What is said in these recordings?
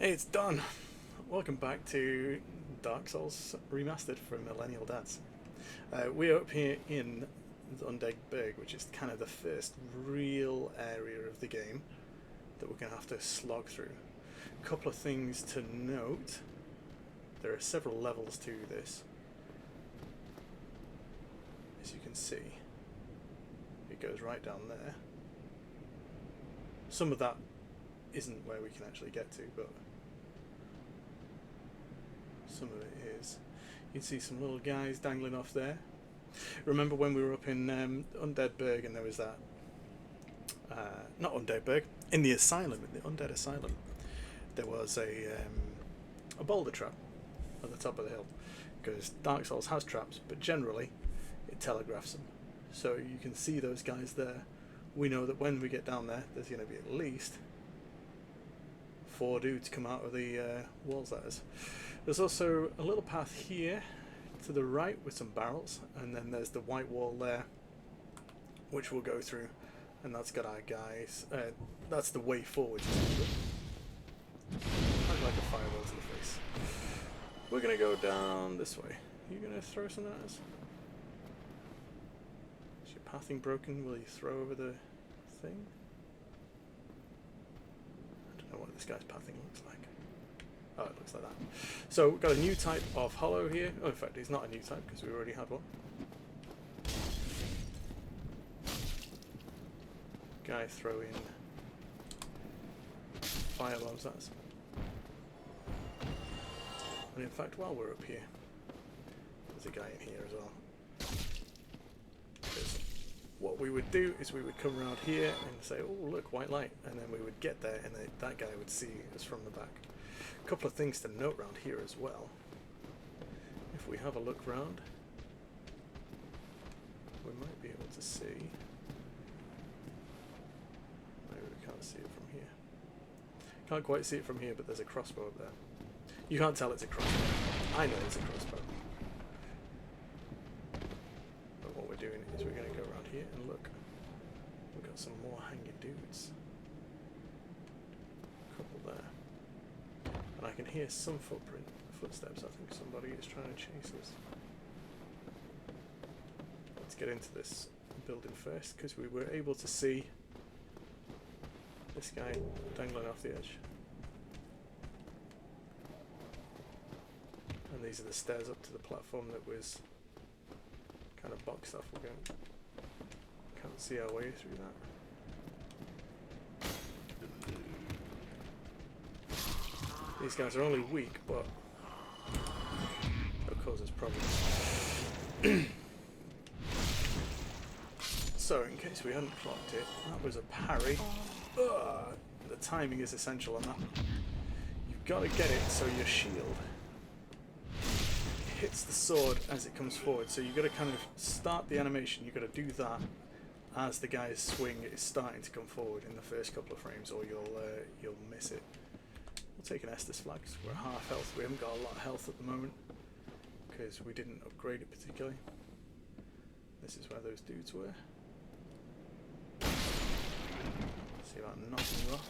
It's done! Welcome back to Dark Souls Remastered for Millennial Dads. We're up here in the undead burg, which is kind of the first real area of the game that we're going to have to slog through. A couple of things to note. There are several levels to this. As you can see, it goes right down there. Some of that isn't where we can actually get to, but some of it is. You can see some little guys dangling off there. Remember when we were up in Undead Burg and there was that not Undead Burg, in the asylum, in the Undead Asylum, there was a boulder trap at the top of the hill, because Dark Souls has traps, but generally it telegraphs them. So you can see those guys there. We know that when we get down there, there's going to be at least 4 dudes come out of the walls, that is. There's also a little path here to the right with some barrels, and then there's the white wall there, which we'll go through, and that's got our guys. That's the way forward. I'd like a fireball to the face. We're going to go down this way. Are you going to throw something at us? Is your pathing broken? Will you throw over the thing? I don't know what this guy's pathing looks like. Oh, it looks like that. So we've got a new type of hollow here. Oh, in fact, it's not a new type because we already had one. Guy throwing fire bombs at us. And in fact, while we're up here, there's a guy in here as well. Because what we would do is we would come around here and say, oh look, white light, and then we would get there and that guy would see us from the back. A couple of things to note around here as well. If we have a look round, we might be able to see. Maybe we can't see it from here. Can't quite see it from here, but there's a crossbow up there. You can't tell it's a crossbow. I know it's a crossbow. But what we're doing is we're going to go around here and look. We've got some more hanging dudes. A couple there. And I can hear some footsteps. I think somebody is trying to chase us. Let's get into this building first, because we were able to see this guy dangling off the edge. And these are the stairs up to the platform that was kind of boxed off. We can't see our way through that. These guys are only weak, but they'll cause us problems. So, in case we hadn't clocked it, that was a parry. The timing is essential on that. You've got to get it so your shield hits the sword as it comes forward. So you've got to kind of start the animation. You've got to do that as the guy's swing is starting to come forward in the first couple of frames, or you'll miss it. We'll take an Estus flag because we're half health. We haven't got a lot of health at the moment because we didn't upgrade it particularly. This is where those dudes were. See about knocking you off.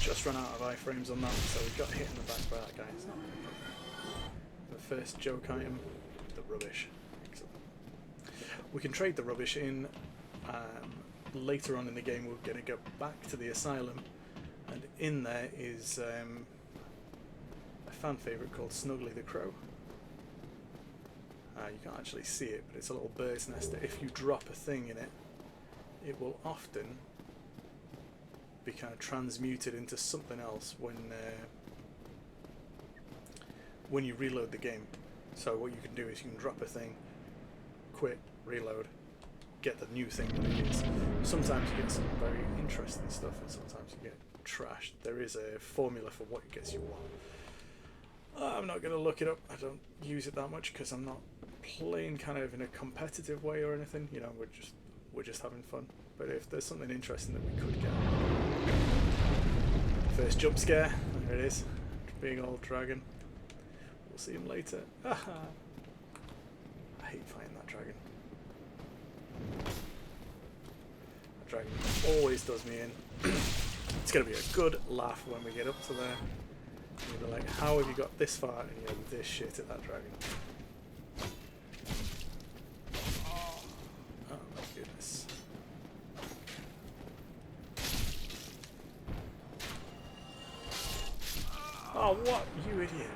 Just run out of iframes on that, so we got hit in the back by that guy. It's not really a problem. The first joke item, the rubbish. Excellent. We can trade the rubbish in. Later on in the game, we're going to go back to the asylum, and in there is a fan favourite called Snuggly the Crow. You can't actually see it, but it's a little bird's nest that if you drop a thing in it, it will often be kind of transmuted into something else when you reload the game. So what you can do is you can drop a thing, quit, reload, get the new thing that it is. Sometimes you get some very interesting stuff, and sometimes you get trashed. There is a formula for what gets you what. I'm not going to look it up. I don't use it that much because I'm not playing kind of in a competitive way or anything. You know, we're just having fun. But if there's something interesting that we could get, first jump scare, there it is. Big old dragon. We'll see him later. I hate fighting that dragon. That dragon always does me in. It's going to be a good laugh when we get up to there. You'll be like, how have you got this far and you're this shit at that dragon? Oh my goodness. Oh, what? You idiot.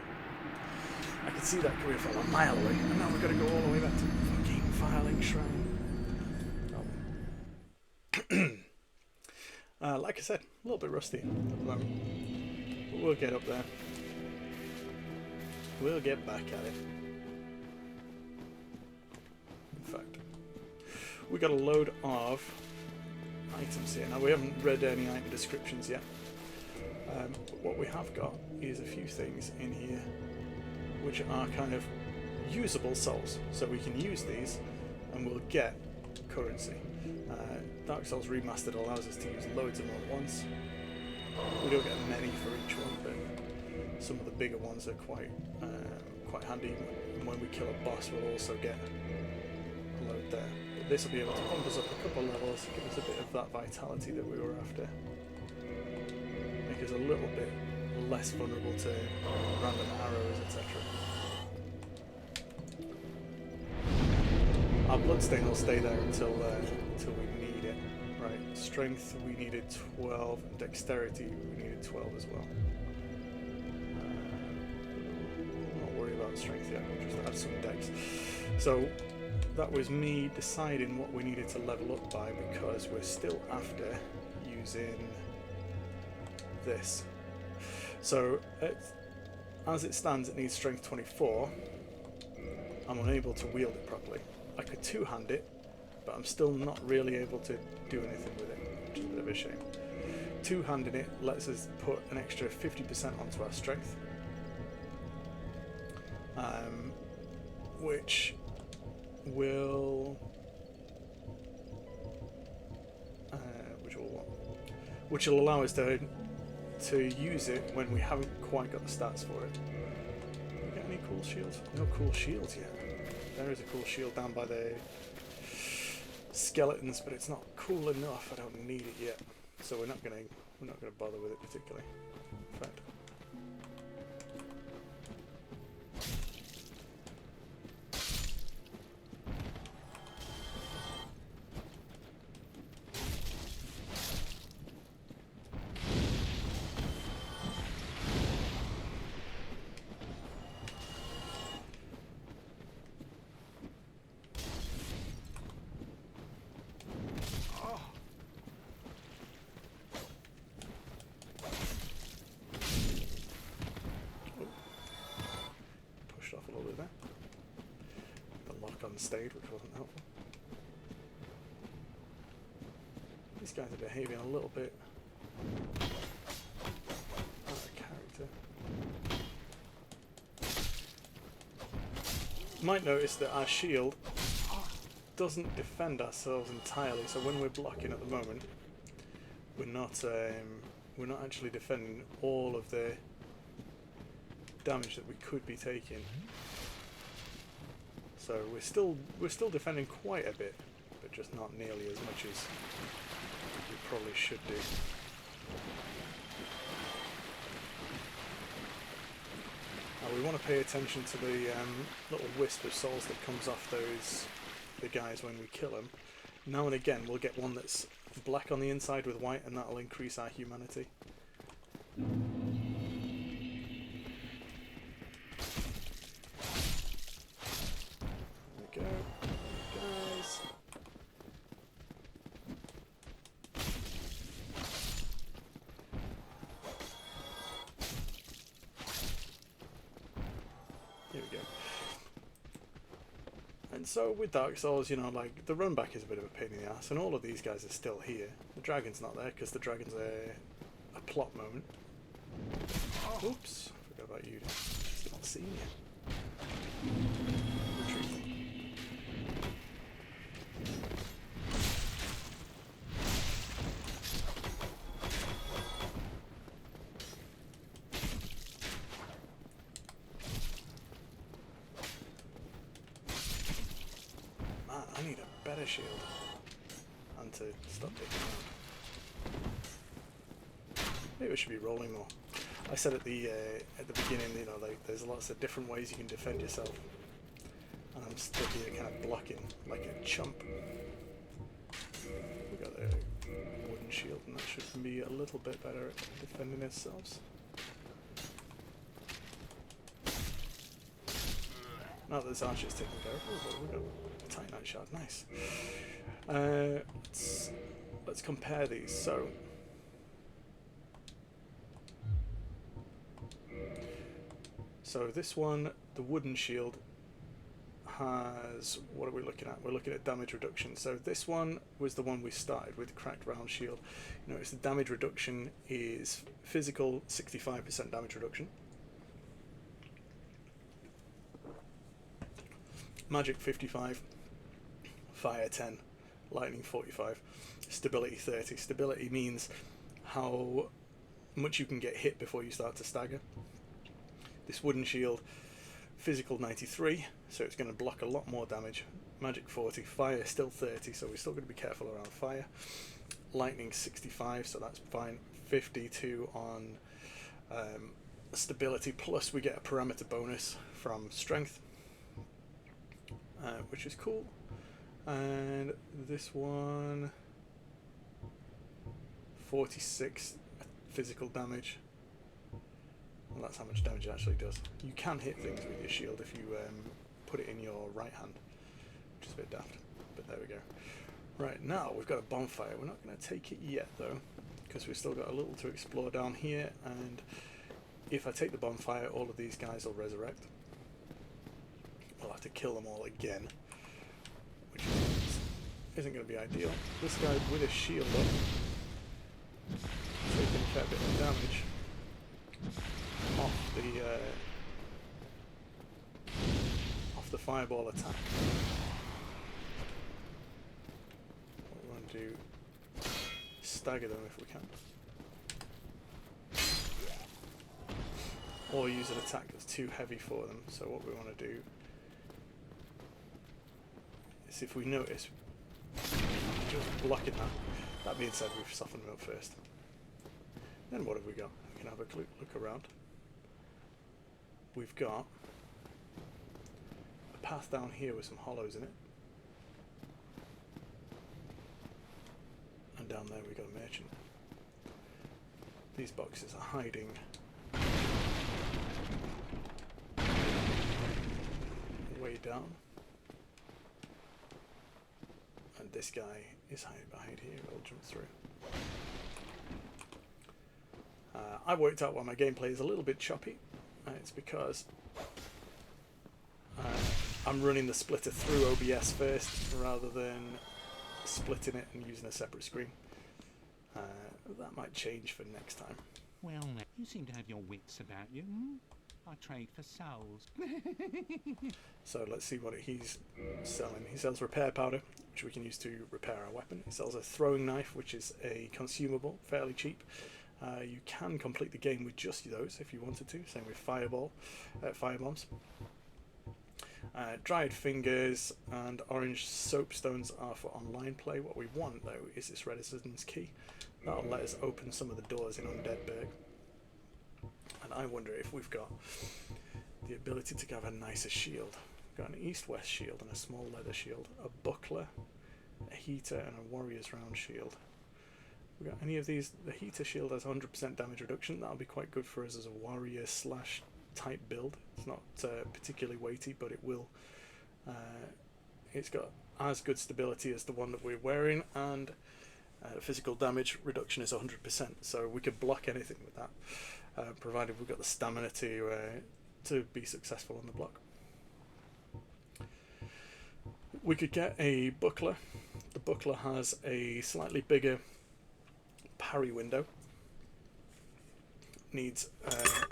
I could see that coming from a mile away, and now we've got to go all the way back to fucking Filing Shrine. Oh. Like I said, a little bit rusty at the moment. But we'll get up there. We'll get back at it. In fact, we got a load of items here. Now, we haven't read any item descriptions yet. But what we have got is a few things in here which are kind of usable souls. So we can use these and we'll get currency. Dark Souls Remastered allows us to use loads of them at once. We don't get many for each one, but some of the bigger ones are quite handy. And when we kill a boss, we'll also get a load there. But this will be able to bump us up a couple levels, give us a bit of that vitality that we were after. Make us a little bit less vulnerable to random arrows, etc. Our bloodstain will stay there until we need it. Right, strength we needed 12, and dexterity we needed 12 as well. Not worry about strength yet, we'll just add some dex. So that was me deciding what we needed to level up by, because we're still after using this. So as it stands, it needs strength 24. I'm unable to wield it properly. I could two-hand it, but I'm still not really able to do anything with it, which is a bit of a shame. Two-handing it lets us put an extra 50% onto our strength, which will allow us to use it when we haven't quite got the stats for it. Do we get any cool shields? No cool shields yet. There is a cool shield down by the skeletons, but it's not cool enough. I don't need it yet, so we're not gonna bother with it particularly. In fact, stayed, which wasn't helpful. These guys are behaving a little bit out of character. You might notice that our shield doesn't defend ourselves entirely, so when we're blocking at the moment, we're not actually defending all of the damage that we could be taking. So we're still defending quite a bit, but just not nearly as much as we probably should do. Now we want to pay attention to the little wisp of souls that comes off the guys when we kill them. Now and again we'll get one that's black on the inside with white, and that'll increase our humanity. So with Dark Souls, you know, like, the run back is a bit of a pain in the ass, and all of these guys are still here. The dragon's not there because the dragon's a plot moment. Oops, forgot about you. It's not seen yet. Retreat. better shield and to stop taking out. Maybe I should be rolling more. I said at the beginning, you know, like there's lots of different ways you can defend yourself, and I'm still here kind of blocking like a chump. We got a wooden shield, and that should be a little bit better at defending ourselves. Now that this archer's taken care of, oh, we got a titanite shard, nice. Let's compare these. So this one, the wooden shield, has, what are we looking at? We're looking at damage reduction. So this one was the one we started with, cracked round shield. You notice the damage reduction is physical 65% damage reduction, magic 55, fire 10, lightning 45, stability 30. Stability means how much you can get hit before you start to stagger. This wooden shield, physical 93, so it's going to block a lot more damage. Magic 40, fire still 30, so we're still going to be careful around fire. Lightning 65, so that's fine. 52 on stability, plus we get a parameter bonus from strength, which is cool. And this one, 46 physical damage. Well, that's how much damage it actually does. You can hit things with your shield if you put it in your right hand, which is a bit daft, but there we go. Right, now we've got a bonfire. We're not going to take it yet though, because we've still got a little to explore down here, and if I take the bonfire, all of these guys will resurrect. We'll have to kill them all again, which isn't going to be ideal. This guy with a shield up, taking a fair bit of damage off the fireball attack. What we want to do, stagger them if we can, or use an attack that's too heavy for them. So what we want to do is, if we notice, just blocking that. That being said, we've softened them up first. Then what have we got? We can have a look around. We've got a path down here with some hollows in it, and down there we've got a merchant. These boxes are hiding way down, and this guy is hiding behind here. We'll jump through. I worked out why my gameplay is a little bit choppy. It's because I'm running the splitter through OBS first rather than splitting it and using a separate screen. That might change for next time. Well, you seem to have your wits about you. I trade for souls. So let's see what he's selling. He sells repair powder, which we can use to repair our weapon. He sells a throwing knife, which is a consumable, fairly cheap. You can complete the game with just those if you wanted to. Same with firebombs. Dried fingers and orange soapstones are for online play. What we want though is this reticence key. That'll let us open some of the doors in Undead Burg. And I wonder if we've got the ability to have a nicer shield. We've got an east-west shield and a small leather shield, a buckler, a heater, and a warrior's round shield. We got any of these? The heater shield has 100% damage reduction. That'll be quite good for us as a warrior slash type build. It's not particularly weighty, but it will. It's got as good stability as the one that we're wearing, and physical damage reduction is 100%. So we could block anything with that, provided we've got the stamina to be successful on the block. We could get a buckler. The buckler has a slightly bigger parry window, needs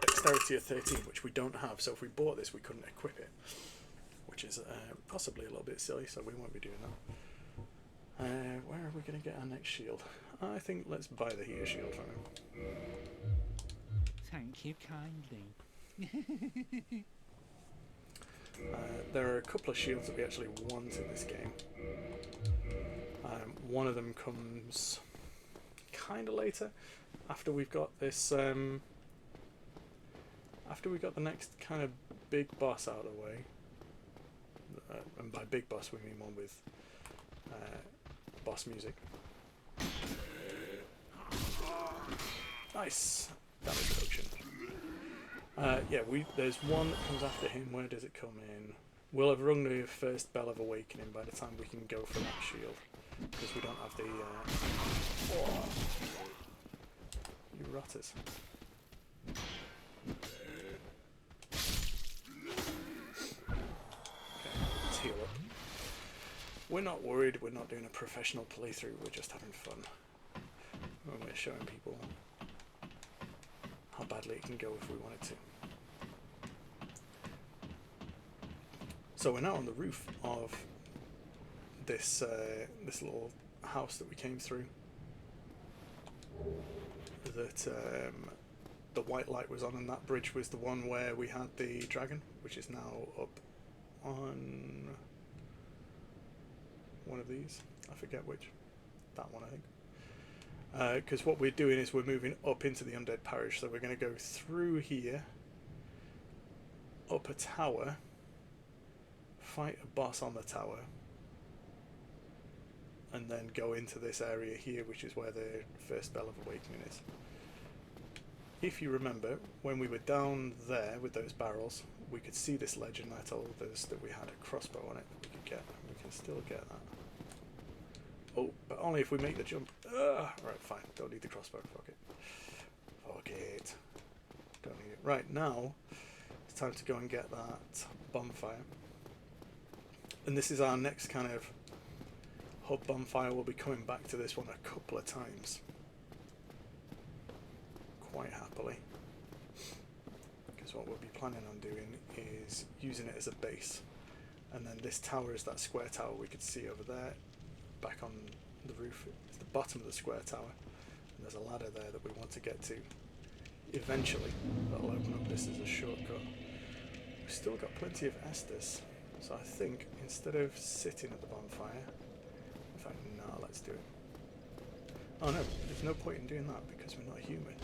dexterity of 13, which we don't have, so if we bought this we couldn't equip it, which is possibly a little bit silly, so we won't be doing that. Where are we going to get our next shield? I think let's buy the heater shield from him. Thank you kindly. There are a couple of shields that we actually want in this game. One of them comes kind of later, after we've got this, after we got the next kind of big boss out of the way. And by big boss we mean one with boss music. Nice damage reduction. Yeah, there's one that comes after him. Where does it come in? We'll have rung the first Bell of Awakening by the time we can go for that shield, because we don't have the... Oh, you rotters. Okay, let's heal up. We're not worried, we're not doing a professional playthrough, we're just having fun. And we're showing people how badly it can go if we wanted to. So we're now on the roof of this this little house that we came through. That the white light was on, and that bridge was the one where we had the dragon, which is now up on one of these. I forget which. That one, I think. Because what we're doing is we're moving up into the undead parish, so we're going to go through here, up a tower, fight a boss on the tower, and then go into this area here, which is where the first Bell of Awakening is. If you remember, when we were down there with those barrels, we could see this legend that told us that we had a crossbow on it that we could get. We can still get that. Oh, but only if we make the jump. Right, fine. Don't need the crossbow. Fuck it. Fuck it. Don't need it. Right, now it's time to go and get that bonfire. And this is our next kind of hub bonfire. We'll be coming back to this one a couple of times. Quite happily. Because what we'll be planning on doing is using it as a base. And then this tower is that square tower we could see over there. Back on the roof is the bottom of the square tower. And there's a ladder there that we want to get to. Eventually, that'll open up this as a shortcut. We've still got plenty of Estus. So I think instead of sitting at the bonfire, in fact, no, let's do it. Oh no, there's no point in doing that because we're not human.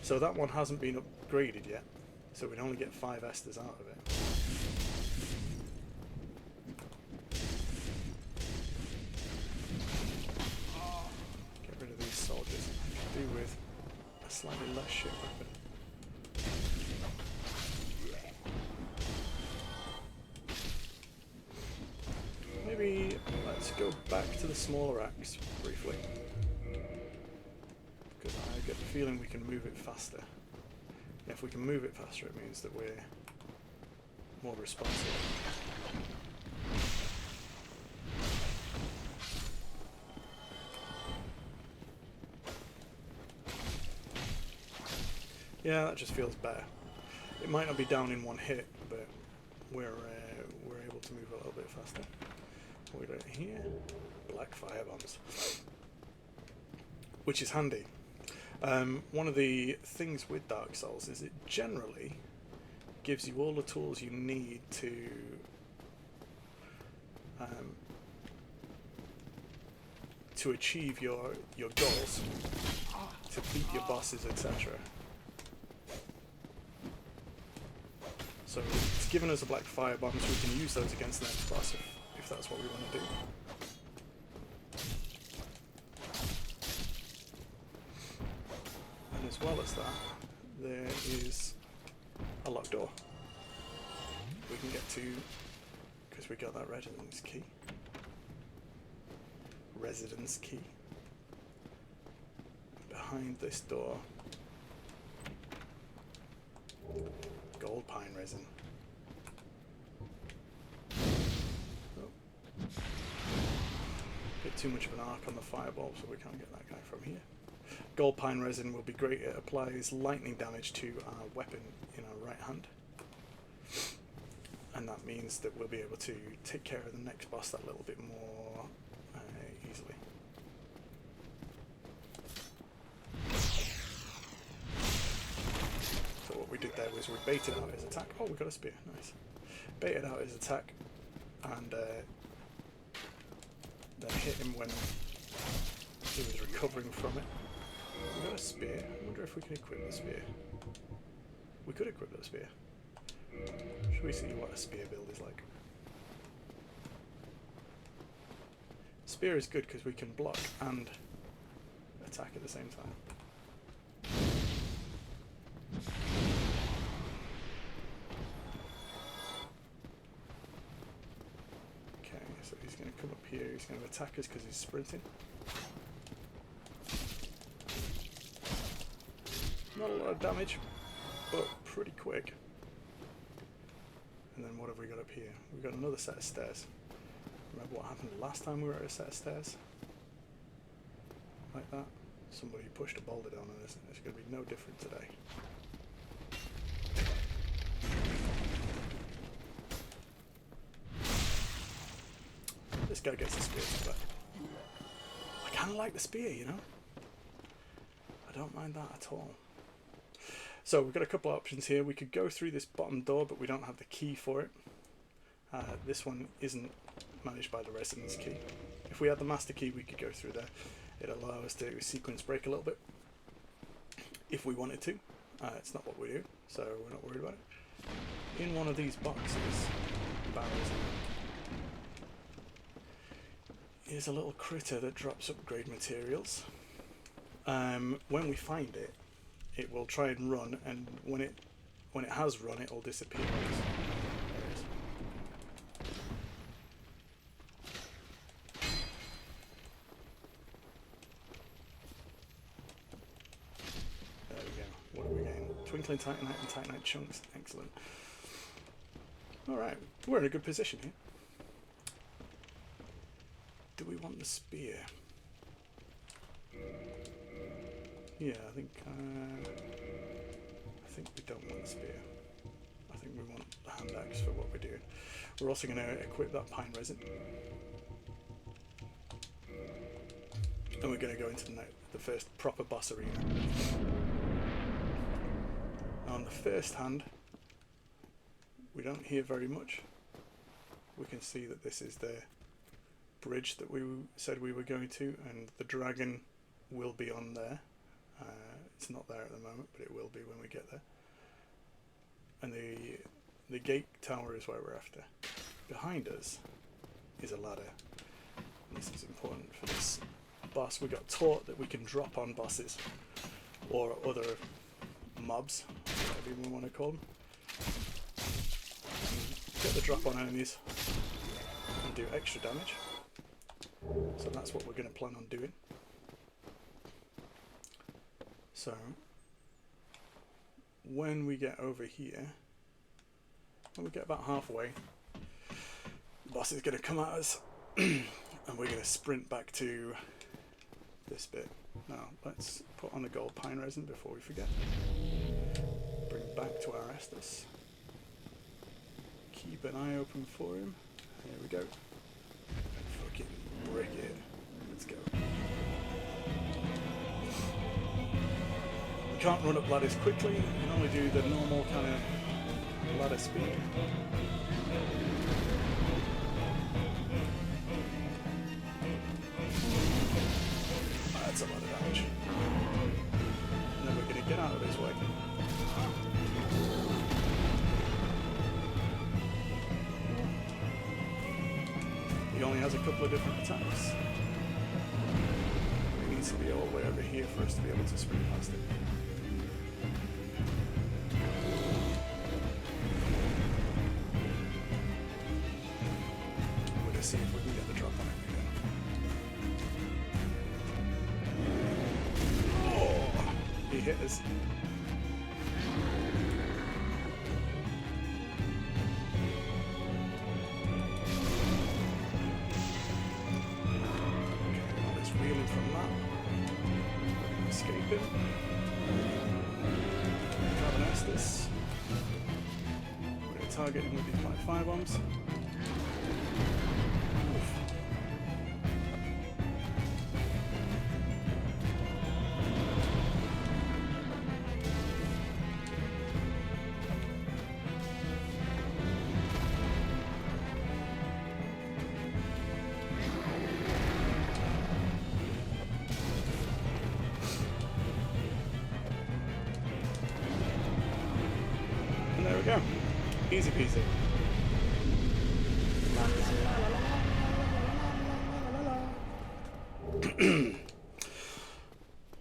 So that one hasn't been upgraded yet, so we'd only get 5 Estus out of it. Get rid of these soldiers. I could do with a slightly less shit weapon. Maybe let's go back to the smaller axe briefly, because I get the feeling we can move it faster. And if we can move it faster, it means that we're more responsive. Yeah, that just feels better. It might not be down in one hit, but we're able to move a little bit faster. We got here, black fire bombs, which is handy. One of the things with Dark Souls is it generally gives you all the tools you need to achieve your goals, to beat your bosses, etc. So it's given us a black fire bomb, so we can use those against the next boss if that's what we want to do. And as well as that, there is a locked door we can get to, because we got that residence key. Behind this door, gold pine resin. Bit too much of an arc on the fireball, so we can't get that guy from here. Gold pine resin will be great. It applies lightning damage to our weapon in our right hand, and that means that we'll be able to take care of the next boss that little bit more easily. So what we did there was we baited out his attack. Oh, we got a spear. Nice. baited out his attack and then hit him when he was recovering from it. We got a spear. I wonder if we can equip the spear. We could equip the spear. Should we see what a spear build is like? Spear is good because we can block and attack at the same time. Okay, so he's going to come up here, he's going to attack us because he's sprinting. Not a lot of damage, but pretty quick. And then what have we got up here? We've got another set of stairs. Remember what happened last time we were at a set of stairs? Like that. Somebody pushed a boulder down on us, and it's going to be no different today. This guy gets the spear, but I kind of like the spear, you know? I don't mind that at all. So we've got a couple of options here. We could go through this bottom door, but we don't have the key for it. This one isn't managed by the residence key. If we had the master key, we could go through there. It'd allow us to sequence break a little bit if we wanted to. It's not what we do, so we're not worried about it. In one of these boxes, barrels, is a little critter that drops upgrade materials. When we find it, it will try and run, and when it has run, it will disappear. There it is. There we go. What are we getting? Twinkling Titanite and Titanite chunks. Excellent. Alright, we're in a good position here. Do we want the spear? Yeah, I think we don't want the spear. I think we want the hand axe for what we're doing. We're also going to equip that pine resin. And we're going to go into the first proper boss arena. On the first hand, we don't hear very much. We can see that this is the bridge that we said we were going to, and the dragon will be on there. It's not there at the moment, but it will be when we get there. And the gate tower is where we're after. Behind us is a ladder. And this is important for this boss. We got taught that we can drop on bosses or other mobs, whatever we want to call them. Get the drop on enemies and do extra damage. So that's what we're going to plan on doing. So when we get over here, when we get about halfway, the boss is going to come at us and we're going to sprint back to this bit. Now let's put on the gold pine resin before we forget. Bring back to our Estus. Keep an eye open for him. Here we go. And fucking brick it. Let's go. We can't run up ladders quickly. We can only do the normal kind of ladder speed. That's a lot of damage. And then we're going to get out of his way. He only has a couple of different attacks. He needs to be all the way over here for us to be able to sprint past it. We're going to see if we can get the drop on it again. Oh, he hit us. From that, escape him. Grab an Estus. We're going to target him with these like firebombs. And there we go. Easy peasy.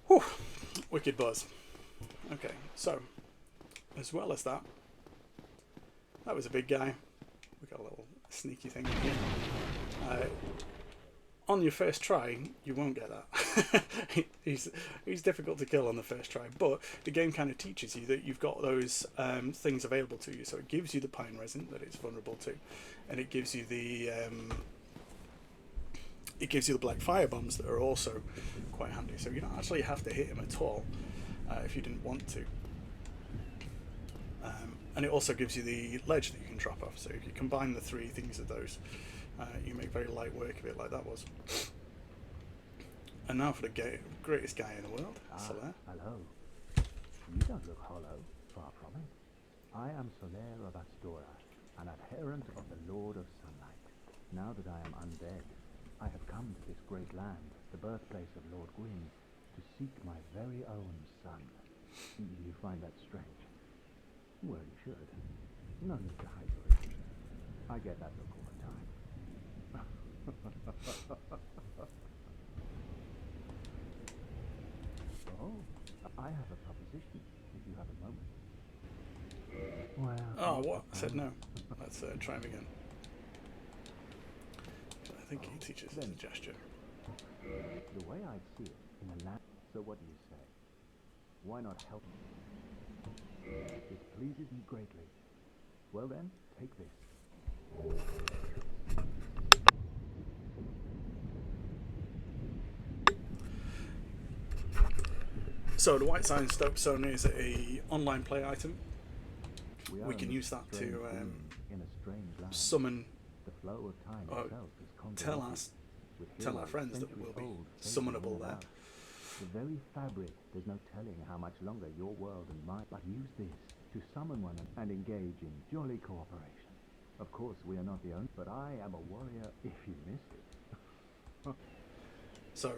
Whew. Wicked buzz. Okay, so as well as that, that was a big guy. We got a little sneaky thing in here. On your first try, you won't get that. he's difficult to kill on the first try, but the game kind of teaches you that you've got those things available to you. So it gives you the pine resin that it's vulnerable to, and it gives you the black fire bombs that are also quite handy. So you don't actually have to hit him at all if you didn't want to. And it also gives you the ledge that you can drop off. So if you combine the three things of those, you make very light work of it, like that was. And now for the greatest guy in the world, Soler. Hello. You don't look hollow, far from it. I am Soler of Astora, an adherent of the Lord of Sunlight. Now that I am undead, I have come to this great land, the birthplace of Lord Gwyn, to seek my very own son. Do you find that strange? Well, you should. No need to hide your emotions. I get that look all the time. Oh, I have a proposition, if you have a moment. Well... Oh, what? I said no. Let's try him again. I think he teaches us a gesture. The way I see it, in a land... So what do you say? Why not help me? It pleases me greatly. Well then, take this. So the White Sign Stoke Stone is a online play item. We can use that to summon The flow of time or itself is tell our friends that we'll be summonable there. The very fabric, there's no telling how much longer your world and mine, but use this to summon one and engage in jolly cooperation. Of course, we are not the only, but I am a warrior if you miss it. So,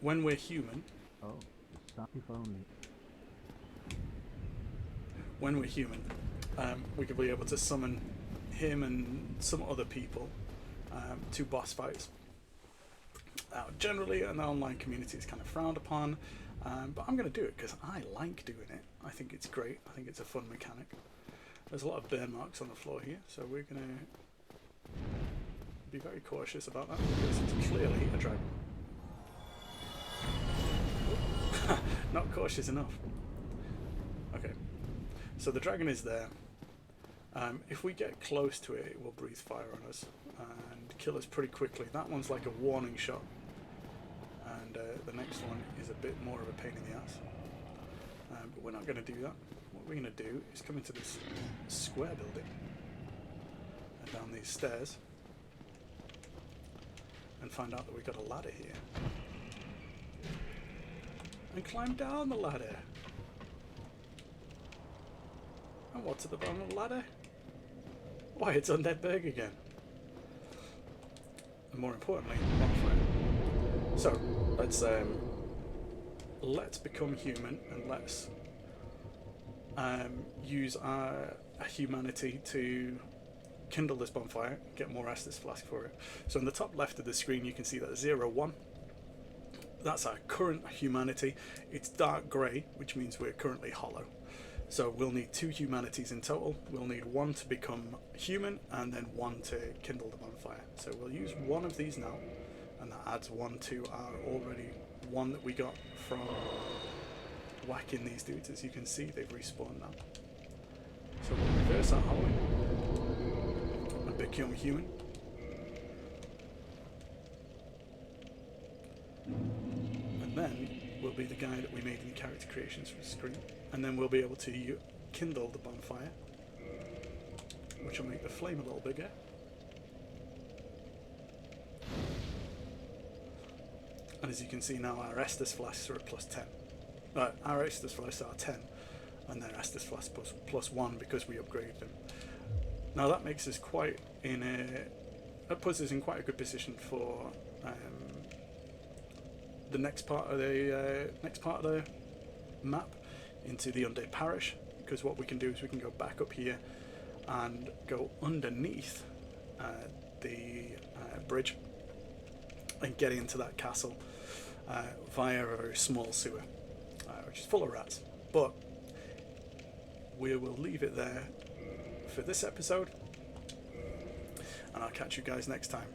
when we're human, Oh, the sun, if only. when we're human, we could be able to summon him and some other people to boss fights. Generally, an online community is kind of frowned upon, but I'm going to do it because I like doing it. I think it's great. I think it's a fun mechanic. There's a lot of burn marks on the floor here, so we're going to be very cautious about that because it's clearly a dragon. Not cautious enough. Okay, so the dragon is there. If we get close to it, it will breathe fire on us and kill us pretty quickly. That one's like a warning shot, and the next one is a bit more of a pain in the ass. But we're not going to do that. What we're going to do is come into this square building and down these stairs and find out that we've got a ladder here. And climb down the ladder. And what's at the bottom of the ladder? Why, it's Undead Burg again. And more importantly, bonfire. So, let's become human and let's use our humanity to kindle this bonfire, get more Estus Flask for it. So in the top left of the screen you can see that 0-1. That's our current humanity. It's dark grey, which means we're currently hollow. So we'll need 2 humanities in total. We'll need 1 to become human and then 1 to kindle the bonfire. So we'll use 1 of these now, and that adds 1 to our already 1 that we got from whacking these dudes. As you can see, they've respawned now. So we'll reverse our hollowing and become human. And then will be the guy that we made in the character creations screen, and then we'll be able to kindle the bonfire, which will make the flame a little bigger. And as you can see now, our Estus Flasks are at +10. Our Estus Flasks are 10, and their Estus Flasks +1 because we upgraded them. Now that makes us that puts us in quite a good position for the next part of the map, into the Undead Parish, because what we can do is we can go back up here and go underneath the bridge and get into that castle via a very small sewer, which is full of rats. But we will leave it there for this episode, and I'll catch you guys next time.